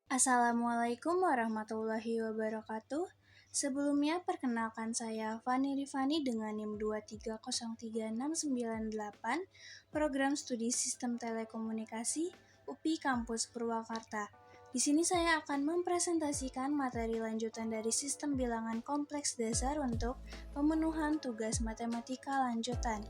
Assalamualaikum warahmatullahi wabarakatuh. Sebelumnya, perkenalkan saya Fani Rifani dengan NIM 2303698, Program Studi Sistem Telekomunikasi, UPI Kampus Purwakarta. Di sini saya akan mempresentasikan materi lanjutan dari Sistem Bilangan Kompleks Dasar untuk pemenuhan tugas matematika lanjutan.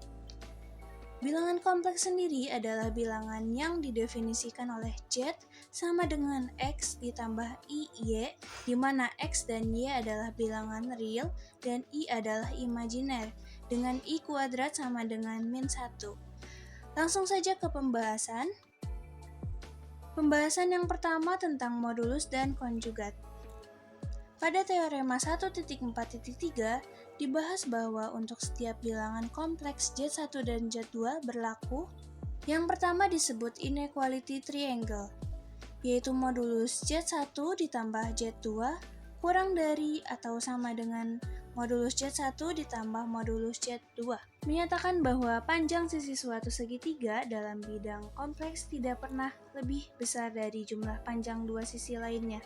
Bilangan kompleks sendiri adalah bilangan yang didefinisikan oleh Z sama dengan X ditambah I, Y, di mana X dan Y adalah bilangan real dan I adalah imajiner, dengan I kuadrat sama dengan -1. Langsung saja ke pembahasan. Pembahasan yang pertama tentang modulus dan konjugat. Pada teorema 1.4.3 dibahas bahwa untuk setiap bilangan kompleks Z1 dan Z2 berlaku. Yang pertama disebut inequality triangle, yaitu modulus Z1 ditambah Z2 kurang dari atau sama dengan modulus Z1 ditambah modulus Z2. Menyatakan bahwa panjang sisi suatu segitiga dalam bidang kompleks tidak pernah lebih besar dari jumlah panjang dua sisi lainnya.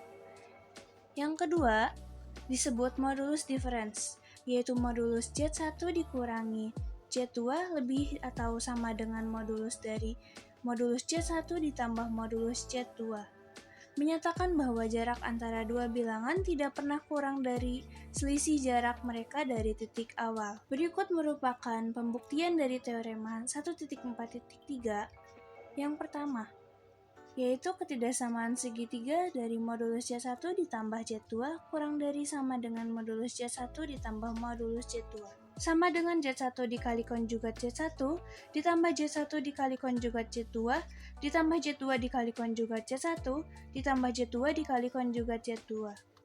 Yang kedua, disebut modulus difference, yaitu modulus Z1 dikurangi Z2 lebih atau sama dengan modulus dari modulus Z1 ditambah modulus Z2. Menyatakan bahwa jarak antara dua bilangan tidak pernah kurang dari selisih jarak mereka dari titik awal. Berikut merupakan pembuktian dari teorema 1.4.3. Yang pertama, yaitu ketidaksamaan segitiga dari modulus Z1 ditambah Z2 kurang dari sama dengan modulus Z1 ditambah modulus Z2. Sama dengan Z1 dikali konjugat Z1 ditambah Z1 dikali konjugat Z2 ditambah Z2 dikali konjugat Z1 ditambah Z2 dikali konjugat Z2.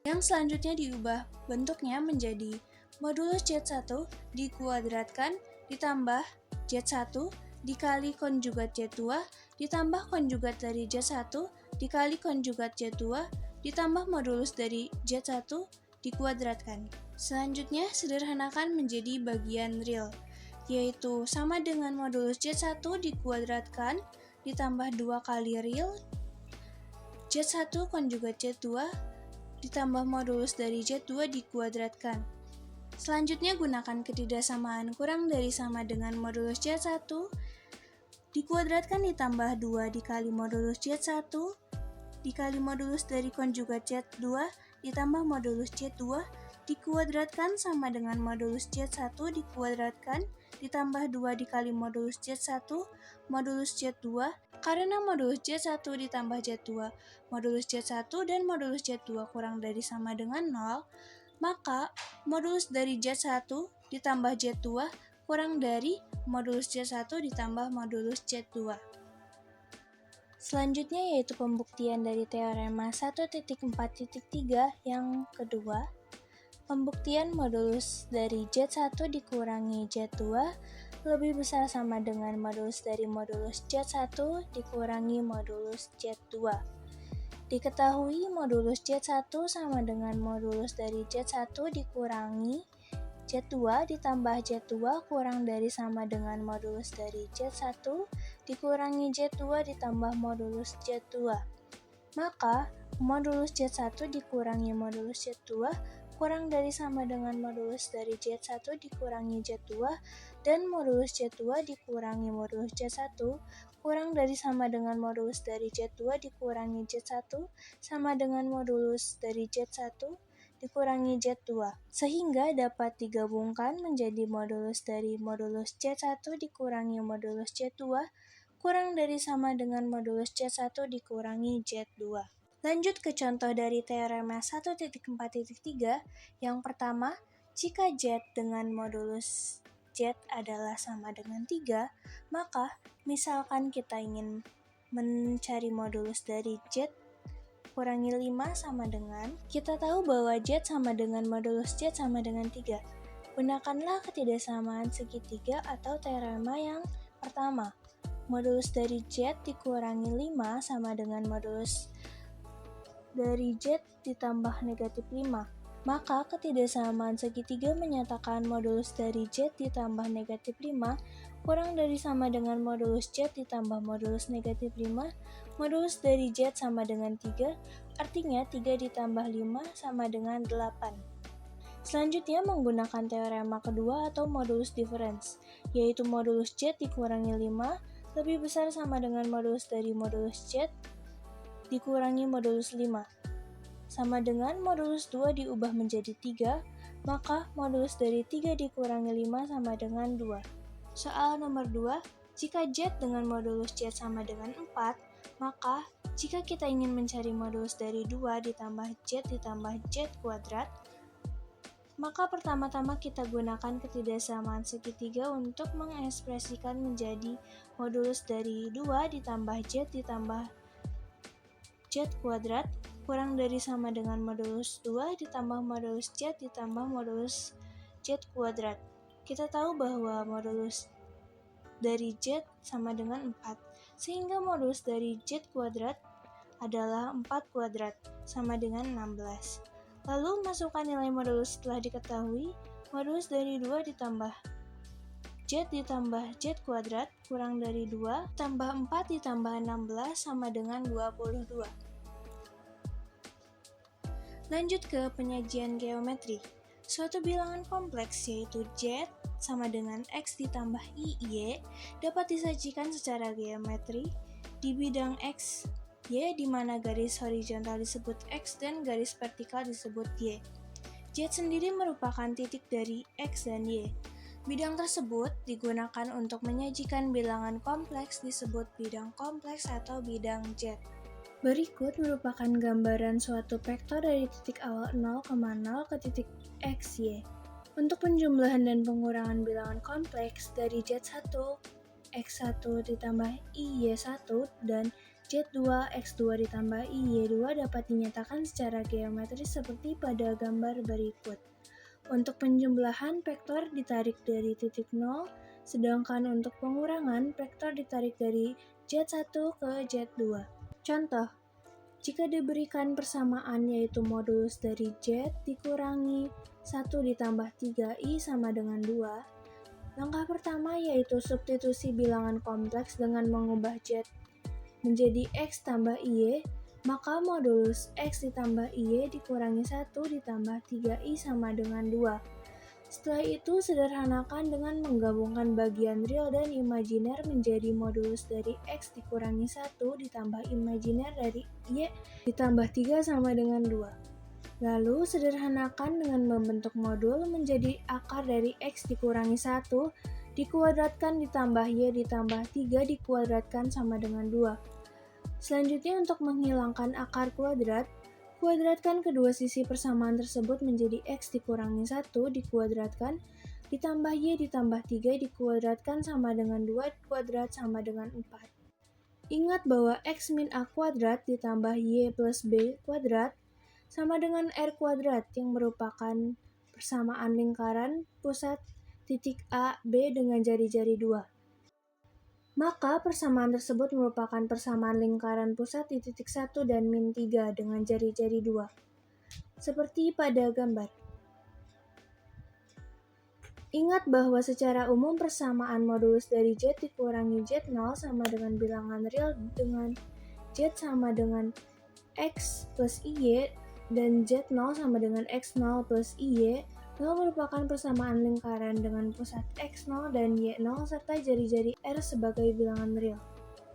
Yang selanjutnya diubah bentuknya menjadi modulus Z1 dikuadratkan ditambah Z1 dikali konjugat Z2 ditambah konjugat dari Z1 dikali konjugat Z2 ditambah modulus dari Z1 dikuadratkan. Selanjutnya sederhanakan menjadi bagian real, yaitu sama dengan modulus Z1 dikuadratkan ditambah 2 kali real Z1 konjugat Z2 ditambah modulus dari Z2 dikuadratkan. Selanjutnya gunakan ketidaksamaan kurang dari sama dengan modulus Z1 dikuadratkan ditambah 2 dikali modulus Z1 dikali modulus dari konjugat Z2 ditambah modulus Z2 dikuadratkan sama dengan modulus Z1 dikuadratkan ditambah 2 dikali modulus Z1 modulus Z2. Karena modulus Z1 ditambah Z2 modulus Z1 dan modulus Z2 kurang dari sama dengan 0, maka modulus dari Z1 ditambah Z2 kurang dari modulus Z1 ditambah modulus Z2. Selanjutnya yaitu pembuktian dari teorema 1.4.3 yang kedua. Pembuktian modulus dari Z1 dikurangi Z2 lebih besar sama dengan modulus dari modulus Z1 dikurangi modulus Z2. Diketahui modulus Z1 sama dengan modulus dari Z1 dikurangi Z2 ditambah Z2 kurang dari sama dengan modulus dari Z1 dikurangi Z2 ditambah modulus Z2. Maka modulus Z1 dikurangi modulus Z2 kurang dari sama dengan modulus dari Z1 dikurangi Z2 dan modulus Z2 dikurangi modulus Z1 kurang dari sama dengan modulus dari Z2 dikurangi Z1 sama dengan modulus dari Z1 dikurangi Z2, sehingga dapat digabungkan menjadi modulus dari modulus Z1 dikurangi modulus Z2 kurang dari sama dengan modulus Z1 dikurangi Z2. Lanjut ke contoh dari teorema 1.4.3. Yang pertama, jika Z dengan modulus Z adalah sama dengan 3, maka misalkan kita ingin mencari modulus dari Z kurangi 5 sama dengan, kita tahu bahwa Z sama dengan modulus Z sama dengan 3. Gunakanlah ketidaksamaan segitiga atau teorema yang pertama. Modulus dari Z dikurangi 5 sama dengan modulus dari Z ditambah negatif 5. Maka ketidaksamaan segitiga menyatakan modulus dari Z ditambah negatif 5 kurang dari sama dengan modulus Z ditambah modulus negatif 5, modulus dari Z sama dengan 3, artinya 3 ditambah 5 sama dengan 8. Selanjutnya menggunakan teorema kedua atau modulus difference, yaitu modulus Z dikurangi 5 lebih besar sama dengan modulus dari modulus Z dikurangi modulus 5. Sama dengan modulus 2 diubah menjadi 3, maka modulus dari 3 dikurangi 5 sama dengan 2. Soal nomor 2, jika Z dengan modulus Z sama dengan 4, maka jika kita ingin mencari modulus dari 2 ditambah Z kuadrat, maka pertama-tama kita gunakan ketidaksamaan segitiga untuk mengekspresikan menjadi modulus dari 2 ditambah Z kuadrat kurang dari sama dengan modulus 2 ditambah modulus Z ditambah modulus Z kuadrat. Kita tahu bahwa modulus dari Z sama dengan 4, sehingga modulus dari Z kuadrat adalah 4 kuadrat sama dengan 16. Lalu masukkan nilai modulus setelah diketahui. Modulus dari 2 ditambah Z kuadrat kurang dari 2 tambah 4 ditambah 16 sama dengan 22. Lanjut ke penyajian geometri. Suatu bilangan kompleks yaitu Z sama dengan X ditambah Y dapat disajikan secara geometri di bidang X, Y di mana garis horizontal disebut X dan garis vertikal disebut Y. Z sendiri merupakan titik dari X dan Y. Bidang tersebut digunakan untuk menyajikan bilangan kompleks disebut bidang kompleks atau bidang Z. Berikut merupakan gambaran suatu vektor dari titik awal 0,0 ke titik X, Y. Untuk penjumlahan dan pengurangan bilangan kompleks dari Z1, X1 ditambah Y1 dan Z2, X2 ditambah Y2 dapat dinyatakan secara geometris seperti pada gambar berikut. Untuk penjumlahan, vektor ditarik dari titik 0, sedangkan untuk pengurangan, vektor ditarik dari Z1 ke Z2. Contoh, jika diberikan persamaan yaitu modulus dari Z dikurangi 1 ditambah 3I sama dengan 2, langkah pertama yaitu substitusi bilangan kompleks dengan mengubah Z menjadi X tambah Y, maka modulus X ditambah Y dikurangi 1 ditambah 3I sama dengan 2. Setelah itu sederhanakan dengan menggabungkan bagian real dan imajiner menjadi modulus dari X dikurangi 1 ditambah imajiner dari Y ditambah 3 sama dengan 2. Lalu sederhanakan dengan membentuk modul menjadi akar dari X dikurangi 1 dikuadratkan ditambah Y ditambah 3 dikuadratkan sama dengan 2. Selanjutnya untuk menghilangkan akar kuadrat, kuadratkan kedua sisi persamaan tersebut menjadi X dikurangi 1 dikuadratkan ditambah Y ditambah 3 dikuadratkan sama dengan 2 kuadrat sama dengan 4. Ingat bahwa X min A kuadrat ditambah Y plus B kuadrat sama dengan R kuadrat yang merupakan persamaan lingkaran pusat titik A, B dengan jari-jari 2. Maka persamaan tersebut merupakan persamaan lingkaran pusat di titik 1 dan min 3 dengan jari-jari 2. Seperti pada gambar. Ingat bahwa secara umum persamaan modulus dari Z dikurangi Z0 sama dengan bilangan real dengan Z sama dengan X plus Y dan Z0 sama dengan X0 plus Y merupakan persamaan lingkaran dengan pusat X0 dan Y0 serta jari-jari R sebagai bilangan real.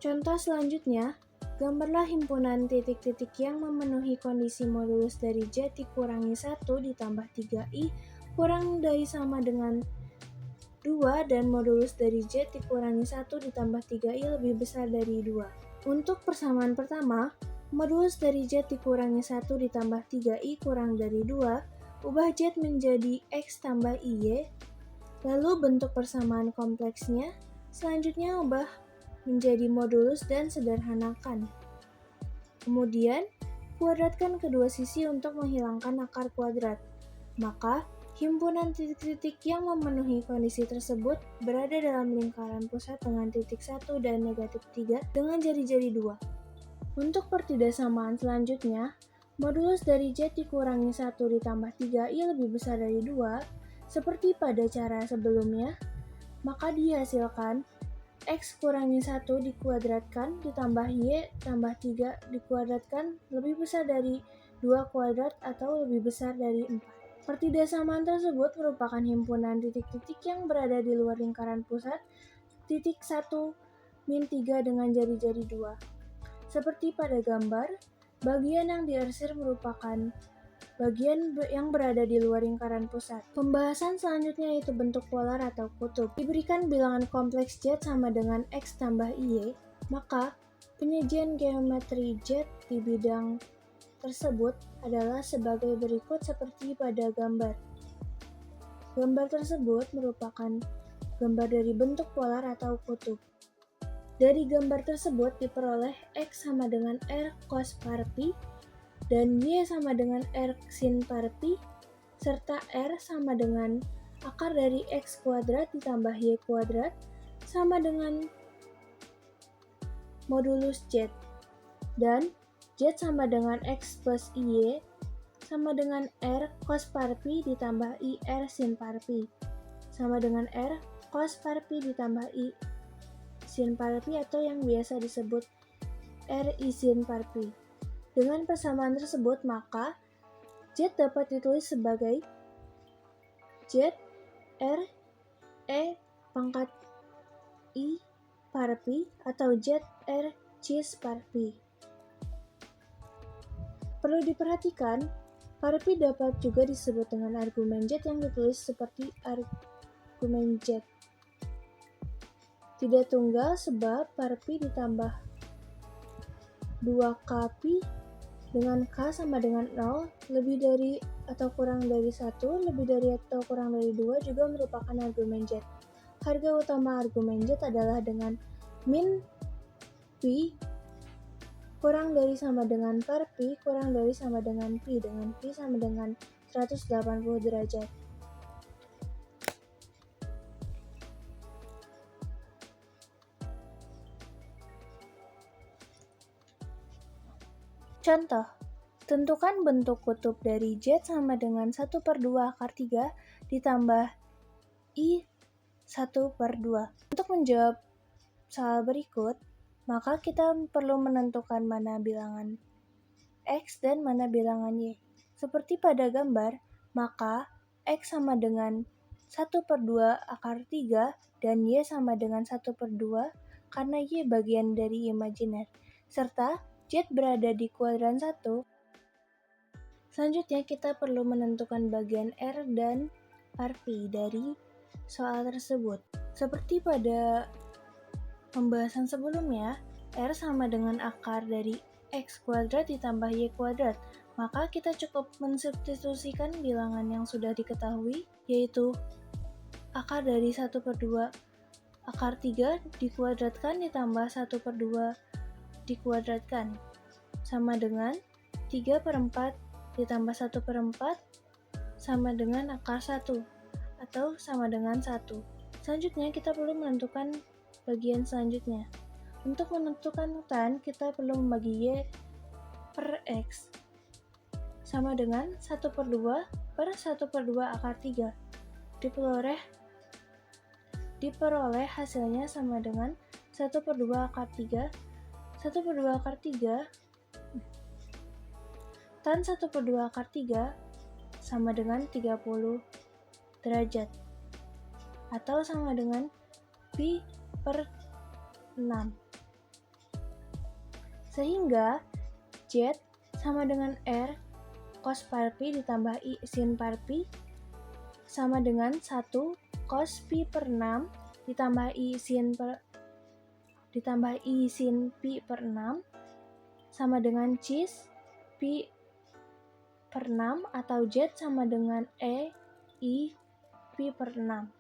Contoh selanjutnya, gambarlah himpunan titik-titik yang memenuhi kondisi modulus dari Z dikurangi 1 ditambah 3I kurang dari sama dengan 2 dan modulus dari Z dikurangi 1 ditambah 3I lebih besar dari 2. Untuk persamaan pertama, modulus dari Z dikurangi 1 ditambah 3I kurang dari 2, ubah Z menjadi X tambah Y, lalu bentuk persamaan kompleksnya, selanjutnya ubah menjadi modulus dan sederhanakan. Kemudian, kuadratkan kedua sisi untuk menghilangkan akar kuadrat. Maka, himpunan titik-titik yang memenuhi kondisi tersebut berada dalam lingkaran pusat dengan titik 1 dan negatif 3 dengan jari-jari 2. Untuk pertidaksamaan selanjutnya, modulus dari Z dikurangi 1 ditambah 3I lebih besar dari 2, seperti pada cara sebelumnya. maka dihasilkan X kurangi 1 dikuadratkan ditambah Y tambah 3 dikuadratkan lebih besar dari 2 kuadrat atau lebih besar dari 4. Pertidasamaan tersebut merupakan himpunan titik-titik yang berada di luar lingkaran pusat titik 1 min 3 dengan jari-jari 2. Seperti pada gambar, bagian yang diarsir merupakan bagian yang berada di luar lingkaran pusat. Pembahasan selanjutnya yaitu bentuk polar atau kutub. Diberikan bilangan kompleks Z sama dengan X tambah Y, maka penyajian geometri Z di bidang tersebut adalah sebagai berikut seperti pada gambar. Gambar tersebut merupakan gambar dari bentuk polar atau kutub. Dari gambar tersebut diperoleh X sama dengan R cos par pi, dan Y sama dengan R sin par pi, serta R sama dengan akar dari X kuadrat ditambah Y kuadrat sama dengan modulus Z, dan Z sama dengan X plus Y sama dengan R cos par pi ditambah I R sin par pi, sama dengan R cos par pi ditambah I sin par pi atau yang biasa disebut R I sin par pi. Dengan persamaan tersebut, maka Z dapat ditulis sebagai Z R E pangkat I par pi atau Z R cis par pi. Perlu diperhatikan, par pi dapat juga disebut dengan argumen Z yang ditulis seperti argumen Z. Tidak tunggal sebab par pi ditambah 2k pi dengan K sama dengan 0, lebih dari atau kurang dari 1, lebih dari atau kurang dari 2 juga merupakan argumen Z. Harga utama argumen Z adalah dengan min pi kurang dari sama dengan par pi kurang dari sama dengan pi sama dengan 180 derajat. Contoh, tentukan bentuk kutub dari Z sama dengan 1/2 akar 3 ditambah I 1/2. Untuk menjawab soal berikut, maka kita perlu menentukan mana bilangan X dan mana bilangan Y. Seperti pada gambar, maka X sama dengan 1/2 akar 3 dan Y sama dengan 1/2 karena Y bagian dari imajiner, serta Z berada di kuadran 1. Selanjutnya kita perlu menentukan bagian R dan par pi dari soal tersebut. Seperti pada pembahasan sebelumnya, R sama dengan akar dari X kuadrat ditambah Y kuadrat, maka kita cukup mensubstitusikan bilangan yang sudah diketahui, yaitu akar dari 1/2 akar 3 dikuadratkan ditambah 1/2 dikuadratkan, sama dengan 3/4 ditambah 1/4 sama dengan akar 1, atau sama dengan 1. Selanjutnya kita perlu menentukan bagian selanjutnya. Untuk menentukan tan, kita perlu membagi Y per X sama dengan 1/2 per 1/2 akar 3. Diperoleh hasilnya sama dengan 1/2 akar 3. 1/2 akar 3 tan 1/2 akar 3 sama dengan 30 derajat atau sama dengan pi per 6. Sehingga Z sama dengan R cos par pi ditambah I sin par pi sama dengan 1 cos pi per 6 ditambah I sin pi per 6 sama dengan cis pi per 6 atau Z sama dengan I pi per 6.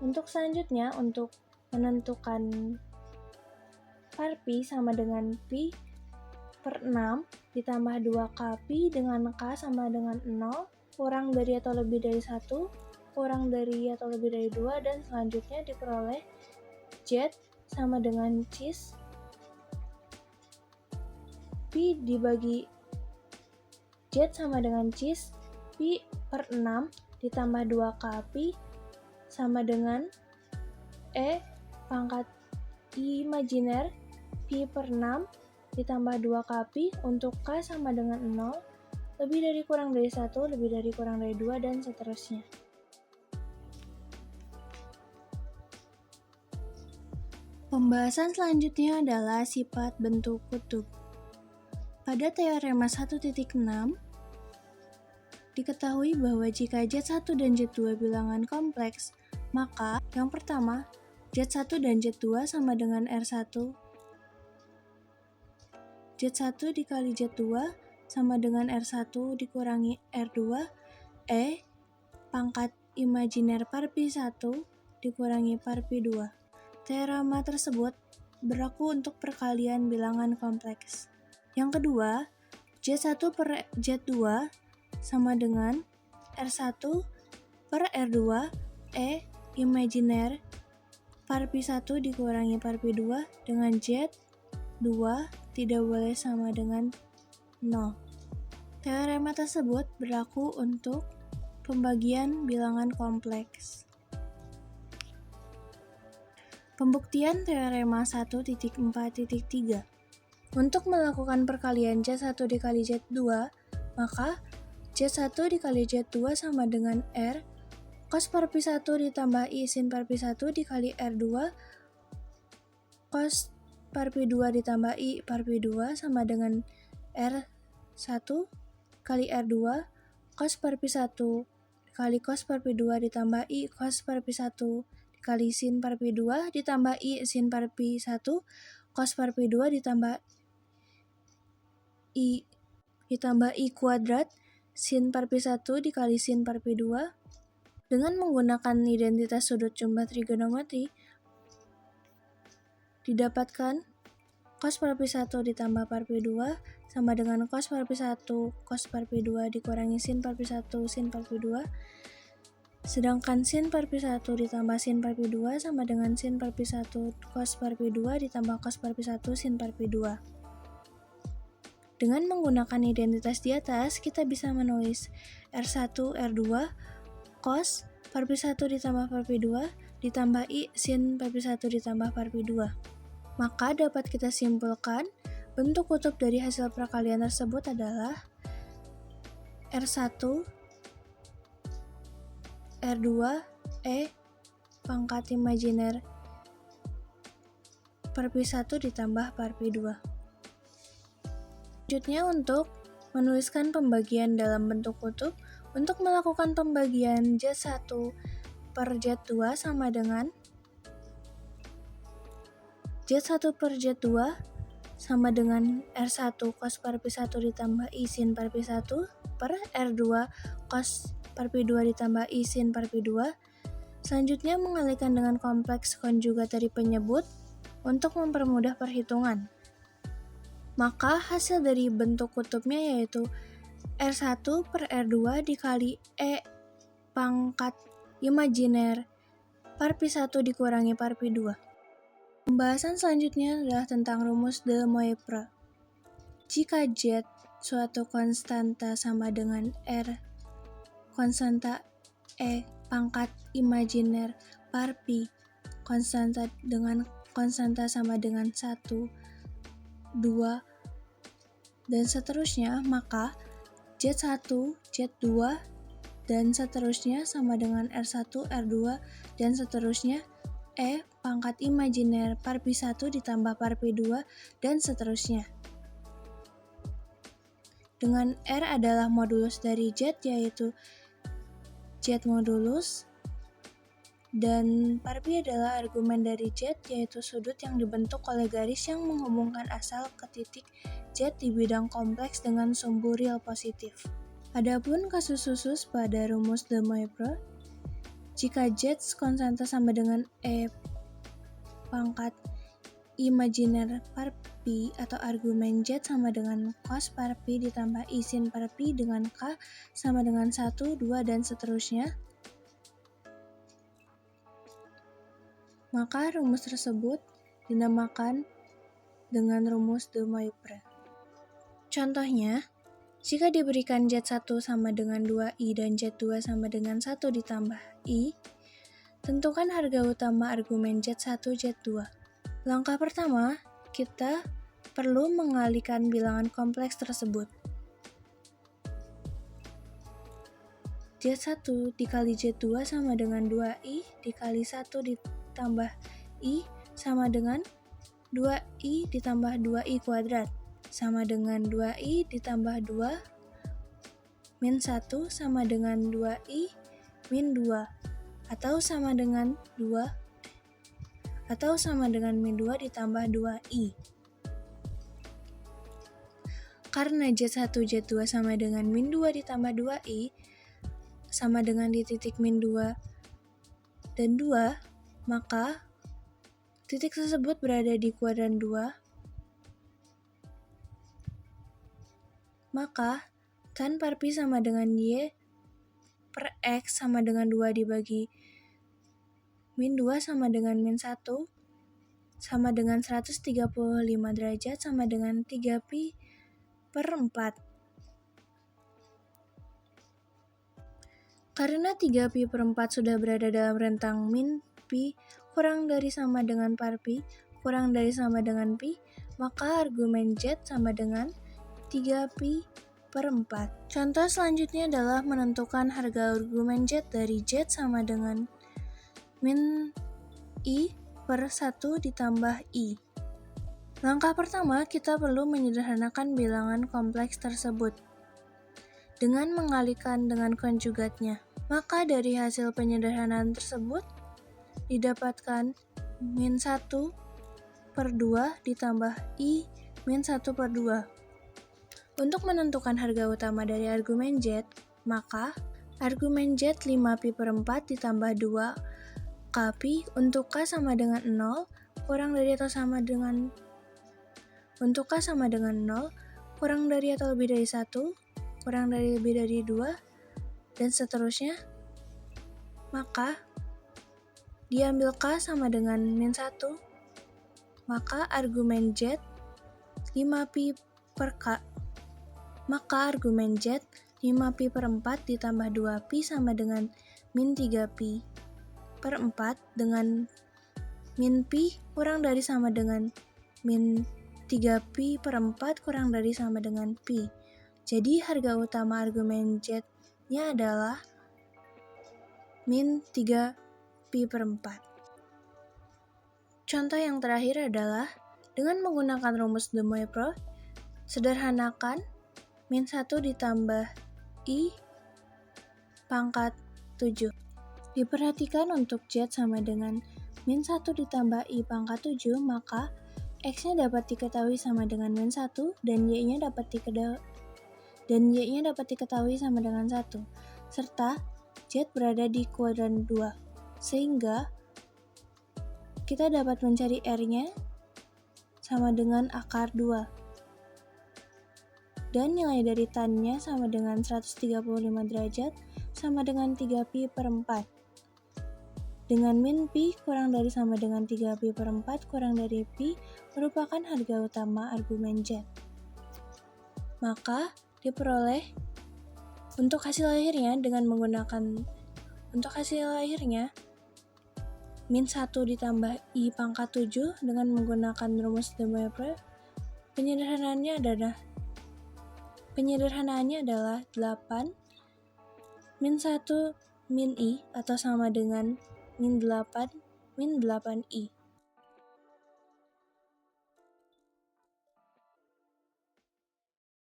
Untuk selanjutnya, untuk menentukan par pi sama dengan pi per 6 ditambah 2k pi dengan K sama dengan 0, kurang dari atau lebih dari 1, kurang dari atau lebih dari 2, dan selanjutnya diperoleh Z sama dengan cis pi dibagi Z sama dengan cis pi per 6 ditambah 2k pi sama dengan E pangkat I imajiner Pi per 6 ditambah 2 Pi untuk K sama dengan 0, lebih dari kurang dari 1, lebih dari kurang dari 2, dan seterusnya. Pembahasan selanjutnya adalah sifat bentuk kutub. Pada teorema 1.6, diketahui bahwa jika Z1 dan Z2 bilangan kompleks, maka yang pertama, Z1 dan Z2 sama dengan R1. Z1 dikali Z2 sama dengan R1 dikurangi R2, E pangkat imajiner par Pi1 dikurangi par Pi2. Teorema tersebut berlaku untuk perkalian bilangan kompleks. Yang kedua, Z1 per Z2 sama dengan R1 per R2 E imajiner par Pi1 dikurangi par Pi2 dengan Z2 tidak boleh sama dengan 0. Teorema tersebut berlaku untuk pembagian bilangan kompleks. Pembuktian teorema 1.4.3. Untuk melakukan perkalian Z1 dikali Z2, maka Z1 dikali Z2 sama dengan R cos per Pi1 ditambah I sin per Pi1 dikali R2 cos per Pi2 ditambah I per Pi2 sama dengan R1 kali R2 cos per Pi1 dikali cos per Pi2 ditambah I cos per Pi1 dikali sin per Pi2 ditambah I sin per Pi1 cos per Pi2 ditambah I kuadrat sin per Pi1 dikali sin per Pi2. Dengan menggunakan identitas sudut jumlah trigonometri, didapatkan cos per Pi1 ditambah par Pi2 sama dengan cos per Pi1 cos per Pi2 dikurangi sin per Pi1 sin per Pi2. Sedangkan sin per Pi1 ditambah sin per Pi2 sama dengan sin per Pi1 cos per Pi2 ditambah cos per Pi1 sin per Pi2. Dengan menggunakan identitas di atas, kita bisa menulis R1 R2 cos per Pi1 ditambah par Pi2 ditambah I sin per Pi1 ditambah par Pi2. Maka dapat kita simpulkan bentuk kutub dari hasil perkalian tersebut adalah R1 R2 E pangkat imajiner per Pi1 ditambah par Pi2. Selanjutnya untuk menuliskan pembagian dalam bentuk kutub, untuk melakukan pembagian Z1 per Z2 sama dengan Z1 per Z2 sama dengan R1 cos per Pi1 ditambah I sin per Pi1 per R2 cos per Pi2 ditambah I sin per Pi2. Selanjutnya mengalihkan dengan kompleks konjugat dari penyebut untuk mempermudah perhitungan. Maka hasil dari bentuk kutubnya yaitu R1 per R2 dikali E pangkat imajiner par Pi1 dikurangi par Pi2. Pembahasan selanjutnya adalah tentang rumus de Moivre. Jika Z suatu konstanta sama dengan R konstanta E pangkat imajiner par Pi konstanta sama dengan 1, 2, dan seterusnya, maka Z1, Z2, dan seterusnya sama dengan R1, R2, dan seterusnya E pangkat imajiner par Pi1 ditambah par Pi2, dan seterusnya. Dengan R adalah modulus dari Z yaitu Z modulus, dan par Pi adalah argumen dari Z yaitu sudut yang dibentuk oleh garis yang menghubungkan asal ke titik Z di bidang kompleks dengan sumbu real positif. Adapun kasus khusus pada rumus de Moivre, jika Z konstanta sama dengan E pangkat imajiner par Pi atau argumen Z sama dengan cos par Pi ditambah I sin par Pi dengan K sama dengan 1, 2, dan seterusnya, maka rumus tersebut dinamakan dengan rumus de Moivre. Contohnya, jika diberikan Z1 sama dengan 2I dan Z2 sama dengan 1 ditambah I, Tentukan harga utama argumen Z1, Z2. Langkah pertama, kita perlu mengalihkan bilangan kompleks tersebut. Z1 dikali Z2 sama dengan 2I dikali 1 ditambah I sama dengan 2I ditambah 2I kuadrat sama dengan 2I ditambah 2 min 1 sama dengan 2I min 2 atau sama dengan 2 atau sama dengan min 2 ditambah 2I. Karena Z1 Z2 sama dengan min 2 ditambah 2I sama dengan di titik min 2 dan 2, maka titik tersebut berada di kuadran 2. Maka tan per pi sama dengan Y per X sama dengan 2 dibagi min 2 sama dengan min 1 sama dengan 135 derajat sama dengan 3 pi per 4. Karena 3 pi per 4 sudah berada dalam rentang min pi kurang dari sama dengan par pi kurang dari sama dengan pi, maka argumen Z sama dengan 3 pi per 4. Contoh selanjutnya adalah menentukan harga argumen Z dari Z sama dengan min I per 1 ditambah I. Langkah pertama, kita perlu menyederhanakan bilangan kompleks tersebut dengan mengalihkan dengan konjugatnya. Maka dari hasil penyederhanaan tersebut didapatkan min 1 per 2 ditambah I min 1 per 2. Untuk menentukan harga utama dari argumen Z, maka argumen Z 5 pi per 4 ditambah 2 K pi untuk K sama dengan 0 kurang dari atau sama dengan untuk K sama dengan 0 kurang dari atau lebih dari 1 kurang dari lebih dari 2 dan seterusnya, maka diambil K sama dengan min 1, maka argumen Z 5 pi per K, maka argumen Z 5 pi per 4 ditambah 2 pi sama dengan min 3 pi per 4 dengan min pi kurang dari sama dengan min 3 pi per 4 kurang dari sama dengan pi. Jadi harga utama argumen Z-nya adalah min 3 pi per 4. Contoh yang terakhir adalah dengan menggunakan rumus de Moivre, sederhanakan min 1 ditambah I pangkat 7. Diperhatikan untuk Z sama dengan min 1 ditambah I pangkat 7, maka X-nya dapat diketahui sama dengan min 1 dan Y-nya dapat diketahui sama dengan 1, serta Z berada di kuadran 2, sehingga kita dapat mencari R-nya sama dengan akar 2. Dan nilai dari tan-nya sama dengan 135 derajat sama dengan 3 pi per 4. Dengan min pi kurang dari sama dengan 3 pi per 4 kurang dari pi merupakan harga utama argumen Z. Maka diperoleh untuk hasil akhirnya dengan menggunakan min 1 ditambah I pangkat 7 dengan menggunakan rumus de Moivre, penyederhanaannya adalah 8 min 1 min I atau sama dengan min 8 min 8I.